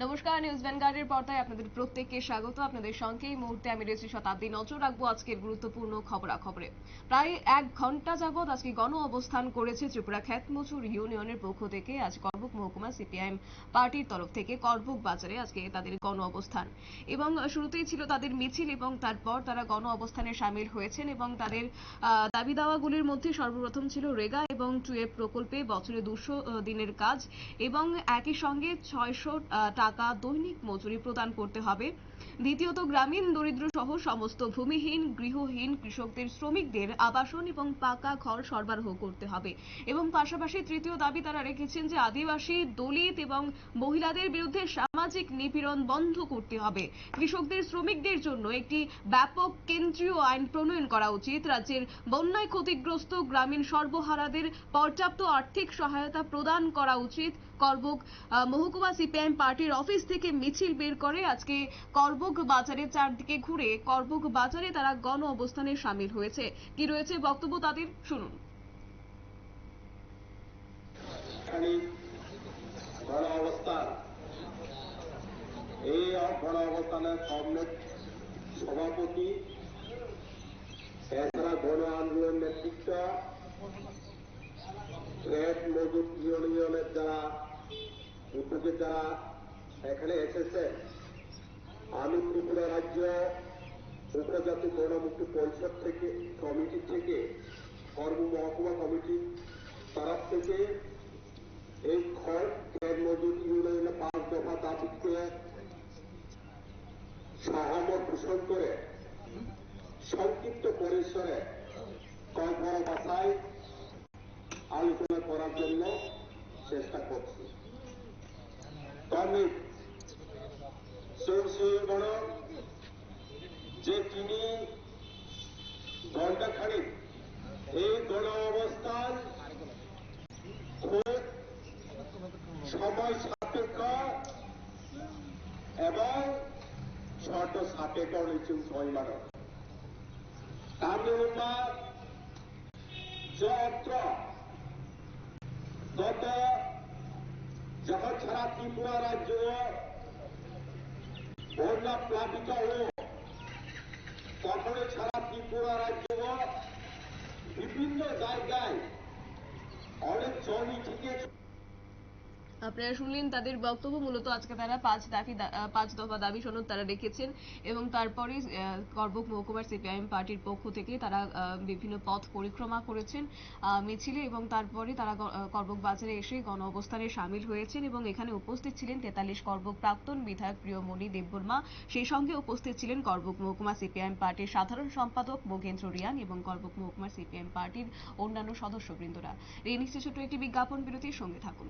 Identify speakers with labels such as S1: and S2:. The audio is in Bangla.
S1: নমস্কার, নিউজ ভ্যানগার্ডের পর্দায় আপনাদের প্রত্যেককে স্বাগত। আপনাদের সঙ্গে এই মুহূর্তে আমি রয়েছি শতাব্দী। নজর রাখবো আজকের গুরুত্বপূর্ণ খবরাখবরে। প্রায় 1 ঘন্টা যাবৎ আজকে গণ অবস্থান করেছে ত্রিপুরা খ্যাতমজুর ইউনিয়নের পক্ষ থেকে। আজ করবুক মহকুমা সিপিআইএম পার্টির তরফ থেকে করবুক বাজারে আজকে তাদের গণ অবস্থান, এবং শুরুতেই ছিল তাদের মিছিল, এবং তারপর তারা গণ অবস্থানে সামিল হয়েছেন। এবং তাদের দাবি দাওয়াগুলির মধ্যে সর্বপ্রথম ছিল রেগা এবং 2F প্রকল্পে বছরে 200 দিনের কাজ, এবং একই সঙ্গে 600 টাকা দৈনিক মজুরি প্রদান করতে হবে। দ্বিতীয়ত, গ্রামীণ দরিদ্র সহ সমস্ত ভূমিহীন গৃহহীন কৃষকদের শ্রমিকদের আবাসন এবং পাকা ঘর সরবরাহ করতে হবে। এবং পাশাপাশি তৃতীয় দাবি তারা রেখেছেন যে আদিবাসী, দলিত এবং মহিলাদের বিরুদ্ধে সামাজিক নিপীড়ন বন্ধ করতে হবে। কৃষকদের শ্রমিকদের জন্য একটি ব্যাপক কেন্দ্রীয় আইন প্রণয়ন করা উচিত। রাজ্যের বন্যায় ক্ষতিগ্রস্ত গ্রামীণ সর্বহারাদের পর্যাপ্ত আর্থিক সহায়তা প্রদান করা উচিত। করবুক মহকুমা সিপিআইএম পার্টির অফিস থেকে মিছিল বের করে আজকে করবুক বাজারে চারদিকে ঘুরে করবুক বাজারে তারা গণ অবস্থানে সামিল হয়েছে। কি রয়েছে বক্তব্য তাদের, শুনুন।
S2: গণ অবস্থান, এই গণ অবস্থানের সভাপতি, এছাড়া গণ আন্দোলন নেতৃত্ব, ট্রেড মজুর ইউনিয়নের যারা উদ্যোগে যারা এখানে এসেছে, আমি ত্রিপুরা রাজ্য উপজাতি গণমুক্তি পরিষদ থেকে কমিটি থেকে করবুক মহকুমা কমিটির তরফ থেকে এই ট্রেড মজুর ইউনিয়নের 5 দফা দাবিকে সহমত পোষণ করে সংক্ষিপ্ত পরিসরে কয়েকবার ভাষায় আলোচনা করার জন্য চেষ্টা করছি। তবে বড় যে তিনি ঘণ্টাখানিক এই গণ অবস্থান খুব সময় সাপেক্ষ এবং শর্ত সাপেক্ষ নিচু পরিমাণ কামরূপা যত্র গত যখন সারা ত্রিপুরা রাজ্য বন্যা প্লাবিত হল, তখন সারা ত্রিপুরা রাজ্য বিভিন্ন জায়গায় অনেক জমি থেকে।
S1: আপনারা শুনলেন তাদের বক্তব্য। মূলত আজকে তারা 5 দফা দাবি সনদ তারা রেখেছেন, এবং তারপরে করবুক মহকুমার সিপিআইএম পার্টির পক্ষ থেকে তারা বিভিন্ন পথ পরিক্রমা করেছেন মিছিলে, এবং তারপরে তারা করবুক বাজারে এসে গণ অবস্থানে সামিল হয়েছেন। এবং এখানে উপস্থিত ছিলেন 43 করবুক প্রাক্তন বিধায়ক প্রিয়মণি দেববর্মা। সেই সঙ্গে উপস্থিত ছিলেন করবুক মহকুমা সিপিআইএম পার্টির সাধারণ সম্পাদক মোগেন্দ্র রিয়াং এবং করবুক মহকুমার সিপিআইএম পার্টির অন্যান্য সদস্যবৃন্দরা। এই নিশ্চয় ছোট্ট একটি বিজ্ঞাপন বিরতির সঙ্গে থাকুন।